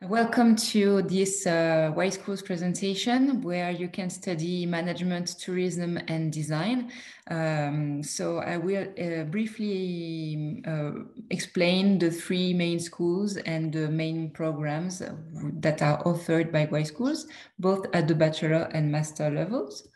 Welcome to this YSCHOOLS presentation where you can study management, tourism and design. So I will briefly explain the three main schools and the main programs that are offered by YSCHOOLS, both at the bachelor and master levels.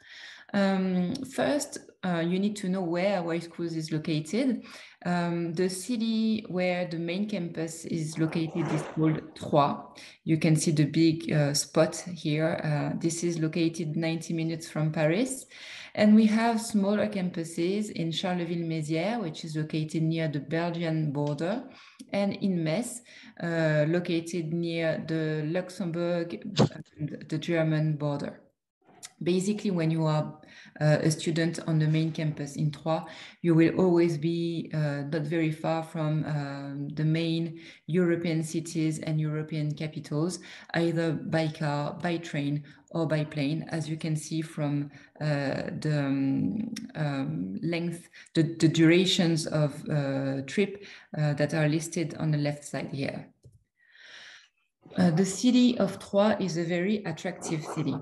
First, you need to know where YSCHOOLS is located. The city where the main campus is located is called Troyes. You can see the big spot here. This is located 90 minutes from Paris. And we have smaller campuses in Charleville-Mézières, which is located near the Belgian border, and in Metz, located near the Luxembourg and the German border. Basically, when you are a student on the main campus in Troyes, you will always be not very far from the main European cities and European capitals, either by car, by train, or by plane, as you can see from the length, the durations of trip that are listed on the left side here. The city of Troyes is a very attractive city.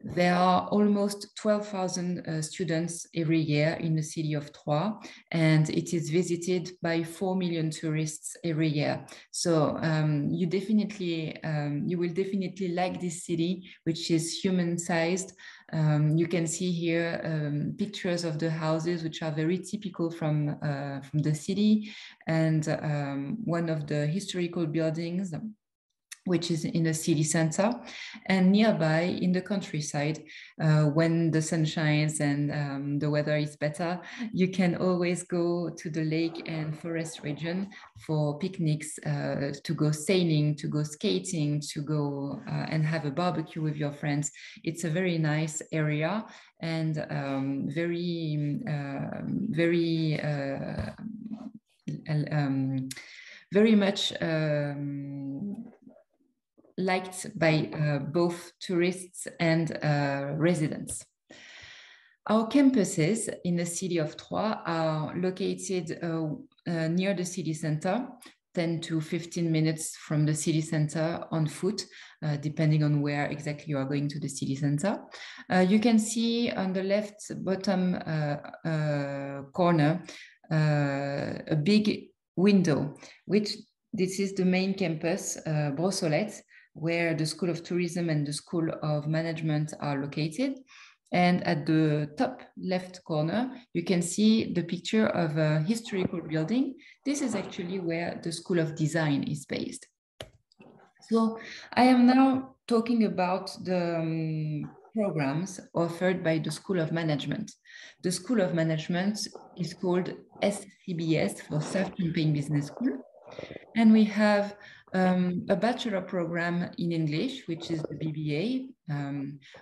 There are almost 12,000 students every year in the city of Troyes, and it is visited by 4 million tourists every year. So you will definitely like this city, which is human-sized. You can see here pictures of the houses, which are very typical from the city, and one of the historical buildings, which is in the city center, and nearby in the countryside, when the sun shines and the weather is better, you can always go to the lake and forest region for picnics, to go sailing, to go skating, to go and have a barbecue with your friends. It's a very nice area and very much liked by both tourists and residents. Our campuses in the city of Troyes are located near the city center, 10 to 15 minutes from the city center on foot, depending on where exactly you are going to the city center. You can see on the left bottom corner a big window, which this is the main campus, Brossolette, where the School of Tourism and the School of Management are located. And at the top left corner, you can see the picture of a historical building. This is actually where the School of Design is based. So I am now talking about the programs offered by the School of Management. The School of Management is called SCBS, for South Champagne Business School. And we have a bachelor program in English, which is the BBA,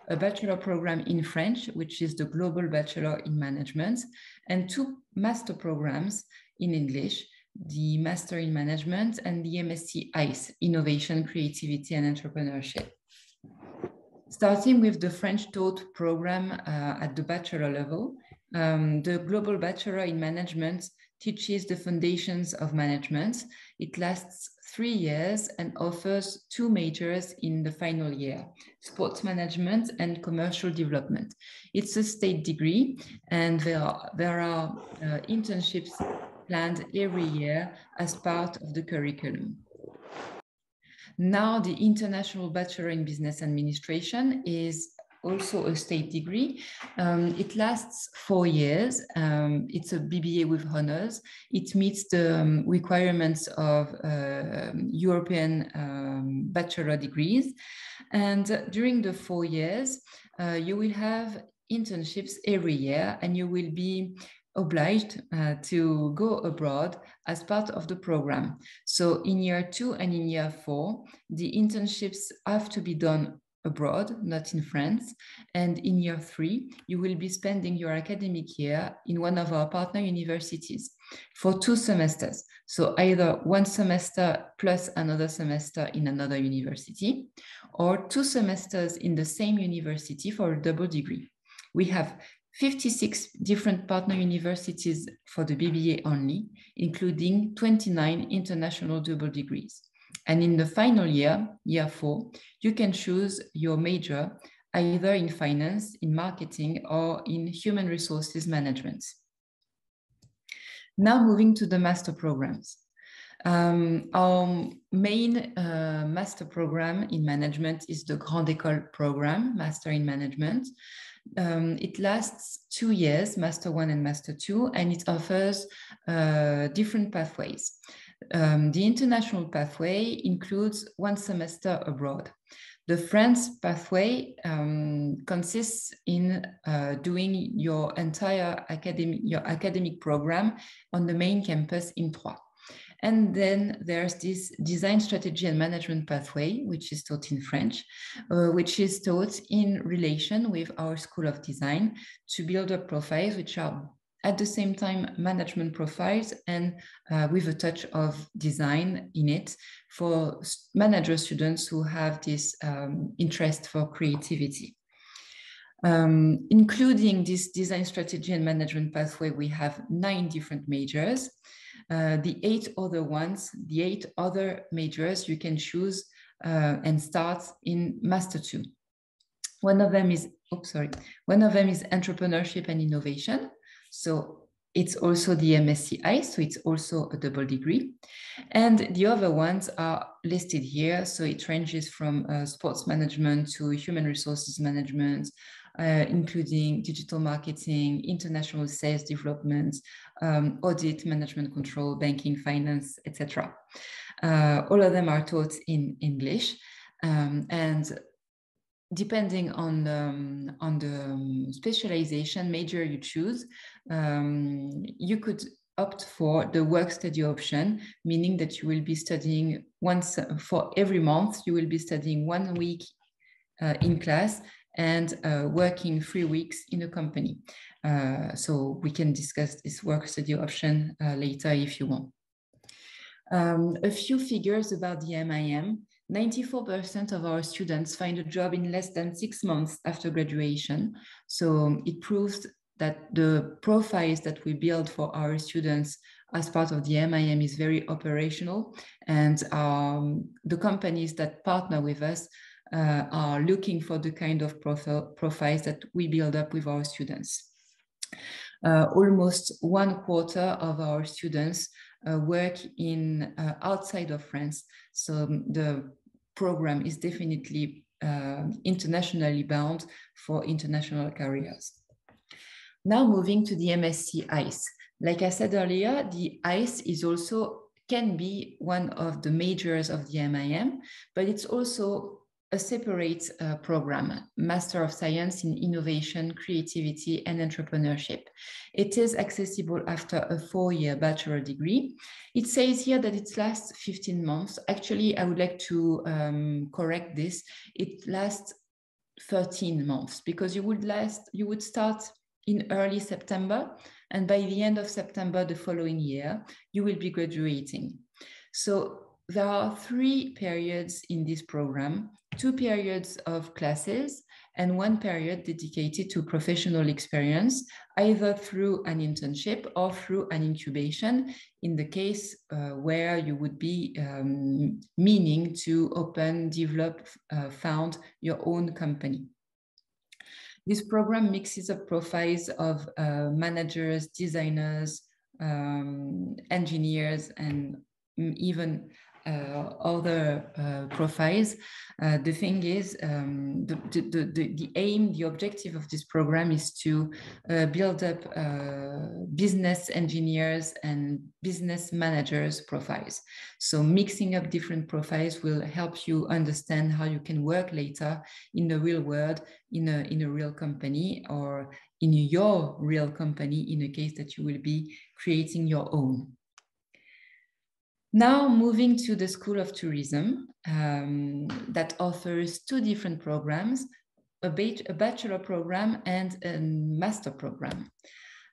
a bachelor program in French, which is the Global Bachelor in Management, and 2 master programs in English, the Master in Management and the MSc ICE, Innovation, Creativity and Entrepreneurship. Starting with the French taught program at the bachelor level, the Global Bachelor in Management teaches the foundations of management. It lasts 3 years and offers 2 majors in the final year, sports management and commercial development. It's a state degree, and there are internships planned every year as part of the curriculum. Now, the International Bachelor in Business Administration is also a state degree. It lasts 4 years. It's a BBA with honors. It meets the requirements of European bachelor degrees. And during the 4 years, you will have internships every year, and you will be obliged to go abroad as part of the program. So in year 2 and in year 4, the internships have to be done abroad, not in France. And in year 3, you will be spending your academic year in one of our partner universities for 2 semesters. So either 1 semester plus another semester in another university, or 2 semesters in the same university for a double degree. We have 56 different partner universities for the BBA only, including 29 international double degrees. And in the final year, year 4, you can choose your major either in finance, in marketing, or in human resources management. Now moving to the master programs. Our main master program in management is the Grande École program, Master in Management. It lasts 2 years, Master 1 and Master 2, and it offers different pathways. The international pathway includes 1 semester abroad. The France pathway consists in doing your entire academic program on the main campus in Troyes. And then there's this design strategy and management pathway, which is taught in French, which is taught in relation with our School of Design to build up profiles, which are at the same time management profiles and with a touch of design in it for manager students who have this interest for creativity. Including this design strategy and management pathway, we have 9 different majors. The 8 other majors you can choose and start in Master 2. One of them is entrepreneurship and innovation. So it's also the MSc, so it's also a double degree. And the other ones are listed here. So it ranges from sports management to human resources management, including digital marketing, international sales development, audit, management control, banking, finance, etc. All of them are taught in English. And depending on the specialization major you choose, you could opt for the work study option, meaning that you will be studying once for every month, you will be studying 1 week in class and working 3 weeks in a company. So we can discuss this work study option later if you want. A few figures about the MIM. 94% of our students find a job in less than 6 months after graduation. So it proves that the profiles that we build for our students as part of the MIM is very operational, and the companies that partner with us are looking for the kind of profiles that we build up with our students. Almost 1/4 of our students work in outside of France. So the program is definitely internationally bound for international careers. Now moving to the MSc ICE. Like I said earlier, the ICE is also can be one of the majors of the MIM, but it's also a separate program, Master of Science in Innovation, Creativity, and Entrepreneurship. It is accessible after a 4-year bachelor degree. It says here that it lasts 15 months. Actually, I would like to correct this. It lasts 13 months because you would start in early September, and by the end of September the following year, you will be graduating. So there are 3 periods in this program, 2 periods of classes and 1 period dedicated to professional experience, either through an internship or through an incubation, in the case where you would be meaning to open, develop, found your own company. This program mixes up profiles of managers, designers, engineers, and even other profiles. The thing is, the aim, the objective of this program is to build up business engineers and business managers profiles. So mixing up different profiles will help you understand how you can work later in the real world, in a real company, or in your real company in a case that you will be creating your own. Now moving to the School of Tourism that offers 2 different programs, a bachelor program and a master program.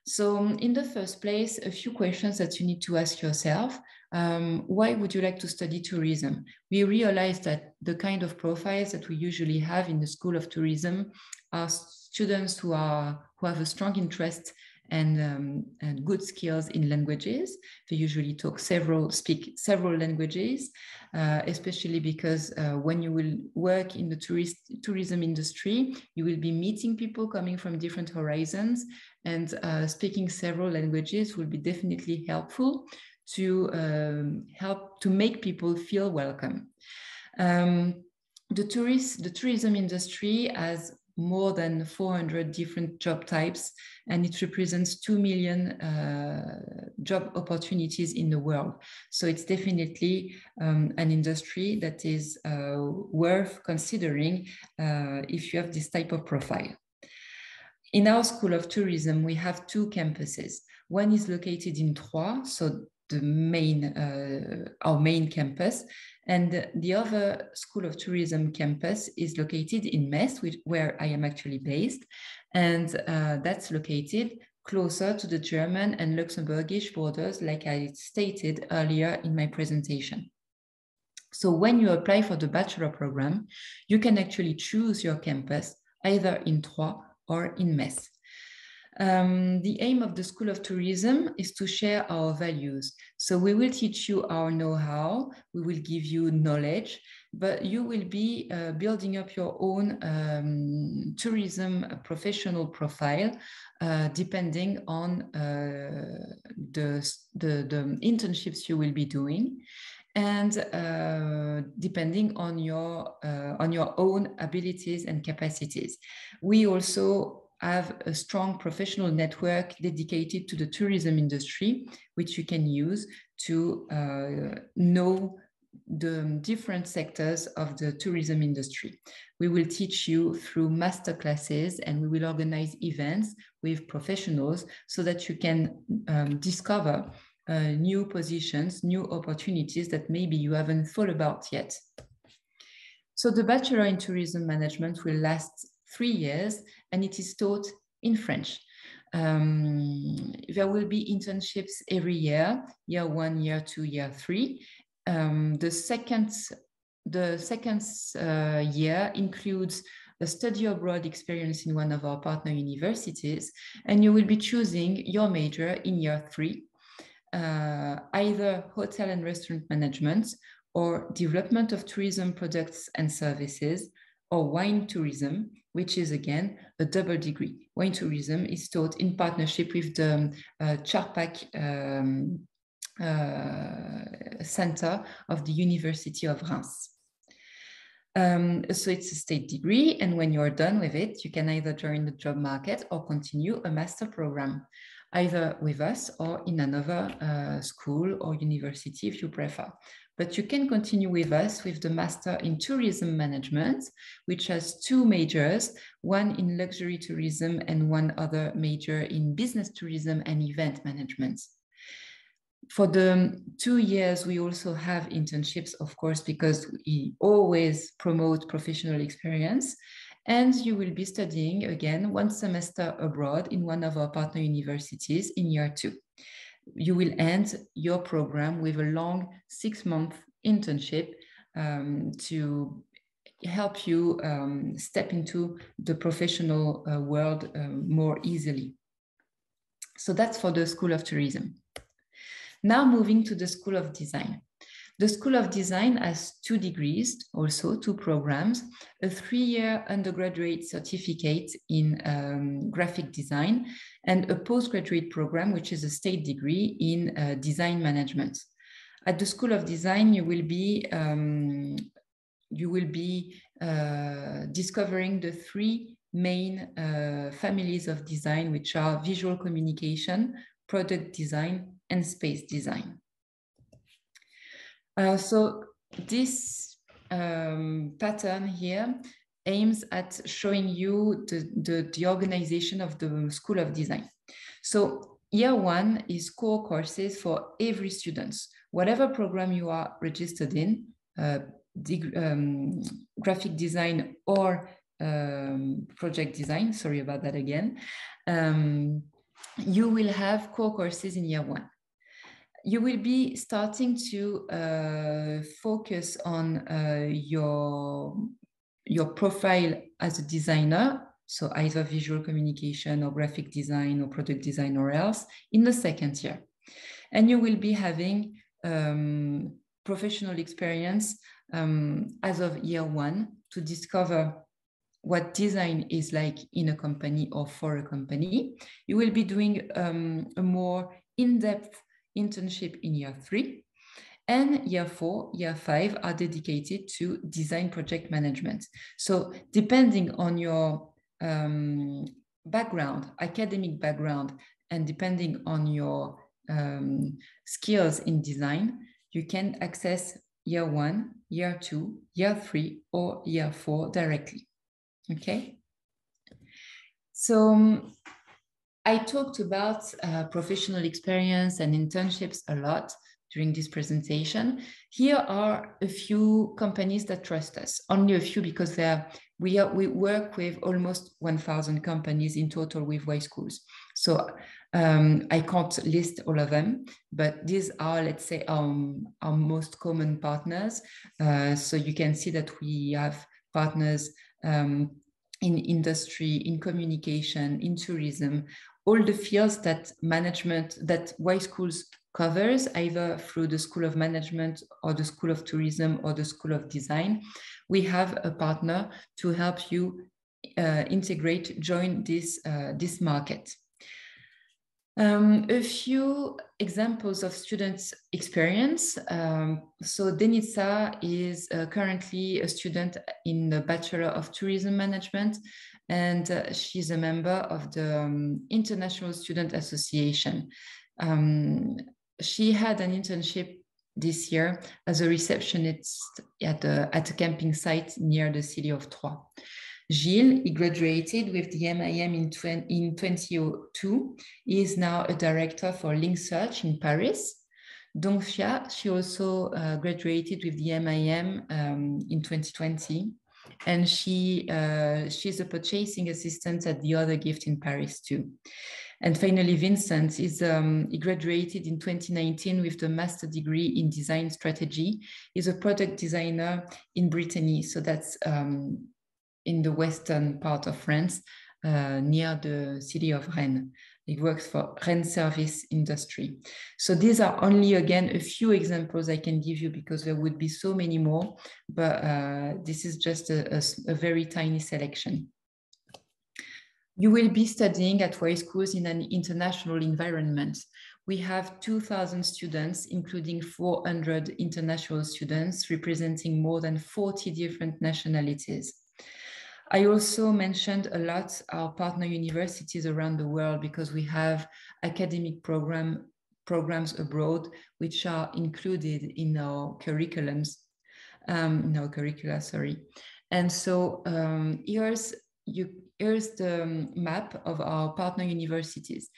So in the first place, a few questions that you need to ask yourself. Why would you like to study tourism? We realize that the kind of profiles that we usually have in the School of Tourism are students who have a strong interest and good skills in languages. They usually speak several languages, especially because when you will work in the tourism industry, you will be meeting people coming from different horizons, and speaking several languages will be definitely helpful to help to make people feel welcome. The tourism industry has more than 400 different job types, and it represents 2 million job opportunities in the world. So it's definitely an industry that is worth considering if you have this type of profile. In our School of Tourism, we have 2 campuses. One is located in Troyes, so our main campus, and the other School of Tourism campus is located in Metz, where I am actually based, and that's located closer to the German and Luxembourgish borders, like I stated earlier in my presentation. So when you apply for the bachelor program, you can actually choose your campus either in Troyes or in Metz. The aim of the School of Tourism is to share our values. So we will teach you our know-how, we will give you knowledge, but you will be building up your own tourism professional profile, depending on the internships you will be doing, and depending on your own abilities and capacities. We also have a strong professional network dedicated to the tourism industry, which you can use to know the different sectors of the tourism industry. We will teach you through master classes, and we will organize events with professionals so that you can discover new positions, new opportunities that maybe you haven't thought about yet. So the Bachelor in Tourism Management will last 3 years, and it is taught in French. There will be internships every year, year 1, year 2, year 3. The second year includes a study abroad experience in one of our partner universities, and you will be choosing your major in year 3, either hotel and restaurant management, or development of tourism products and services, or wine tourism, which is again a double degree. Wine tourism is taught in partnership with the Charpak Center of the University of Reims. So it's a state degree, and when you're done with it, you can either join the job market or continue a master program, either with us or in another school or university if you prefer. But you can continue with us with the Master in Tourism Management, which has 2 majors, one in luxury tourism and one other major in business tourism and event management. For the 2 years, we also have internships, of course, because we always promote professional experience. And you will be studying again 1 semester abroad in one of our partner universities in year 2. You will end your program with a long 6-month internship to help you step into the professional world more easily. So that's for the School of Tourism. Now moving to the School of Design. The School of Design has 2 degrees, also 2 programs, a 3-year undergraduate certificate in graphic design, and a postgraduate program, which is a state degree in design management. At the School of Design, you will be discovering the 3 main families of design, which are visual communication, product design, and space design. So this pattern here aims at showing you the organization of the School of Design. So year 1 is core courses for every student. Whatever program you are registered in, graphic design or project design, sorry about that again, you will have core courses in year 1. You will be starting to focus on your profile as a designer so either visual communication or graphic design or product design or else, in the second year. And you will be having professional experience as of year one to discover what design is like in a company or for a company. You will be doing a more in-depth internship in year three. And year four, year five are dedicated to design project management. So depending on your background, academic background, and depending on your skills in design, you can access year one, year two, year three, or year four directly. Okay. So I talked about professional experience and internships a lot during this presentation. Here are a few companies that trust us, only a few because we work with almost 1,000 companies in total with YSCHOOLS. So I can't list all of them, but these are, let's say, our most common partners. So you can see that we have partners in industry, in communication, in tourism, all the fields that YSCHOOLS covers, either through the School of Management or the School of Tourism or the School of Design. We have a partner to help you join this market. A few examples of students' experience. So Denitsa is currently a student in the Bachelor of Tourism Management, and she's a member of the International Student Association. She had an internship this year as a receptionist at a camping site near the city of Troyes. Gilles, he graduated with the MIM in 2002. He is now a director for Link Search in Paris. Dongxia, she also graduated with the MIM in 2020. And she's a purchasing assistant at the Other Gift in Paris too. And finally, Vincent he graduated in 2019 with the master degree in design strategy. He's a product designer in Brittany. So that's in the western part of France, near the city of Rennes. He works for Rennes Service Industry. So these are only, again, a few examples I can give you because there would be so many more, but this is just a very tiny selection. You will be studying at YSCHOOLS in an international environment. We have 2,000 students, including 400 international students, representing more than 40 different nationalities. I also mentioned a lot our partner universities around the world because we have academic programs abroad, which are included in our curricula, sorry. And so here's the map of our partner universities.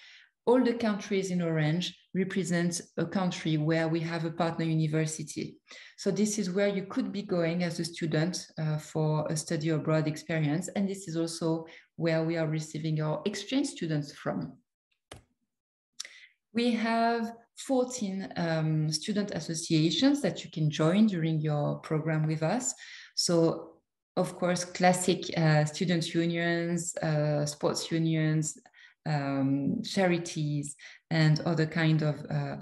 All the countries in orange represent a country where we have a partner university. So this is where you could be going as a student for a study abroad experience. And this is also where we are receiving our exchange students from. We have 14 student associations that you can join during your program with us. So, of course, classic student unions, sports unions, charities, and other kind of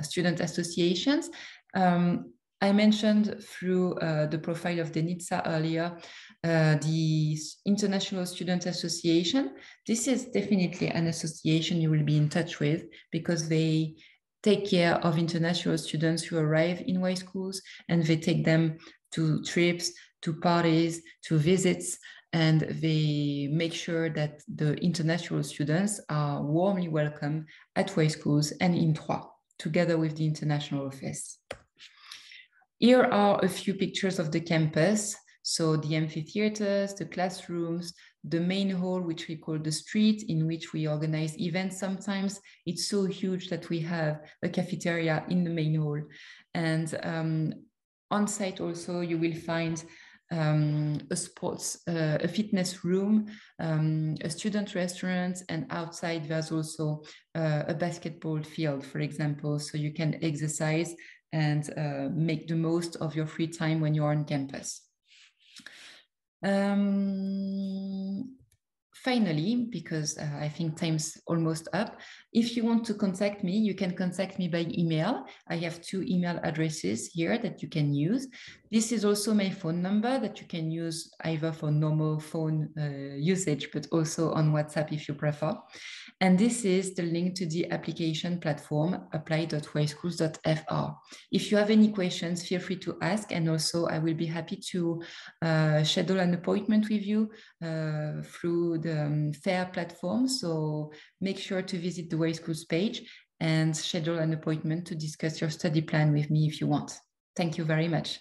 student associations. I mentioned through the profile of Denitsa earlier, the International Student Association. This is definitely an association you will be in touch with because they take care of international students who arrive in YSCHOOLS and they take them to trips, to parties, to visits, and they make sure that the international students are warmly welcome at YSCHOOLS and in Troyes, together with the international office. Here are a few pictures of the campus. So the amphitheaters, the classrooms, the main hall, which we call the street, in which we organize events sometimes. It's so huge that we have a cafeteria in the main hall. And on site also, you will find a fitness room, a student restaurant, and outside there's also a basketball field, for example, so you can exercise and make the most of your free time when you're on campus. finally, because I think time's almost up, if you want to contact me, you can contact me by email. I have 2 email addresses here that you can use. This is also my phone number that you can use either for normal phone usage, but also on WhatsApp if you prefer. And this is the link to the application platform, apply.yschools.fr. If you have any questions, feel free to ask. And also I will be happy to schedule an appointment with you through the FAIR platform. So make sure to visit the YSCHOOLS page and schedule an appointment to discuss your study plan with me if you want. Thank you very much.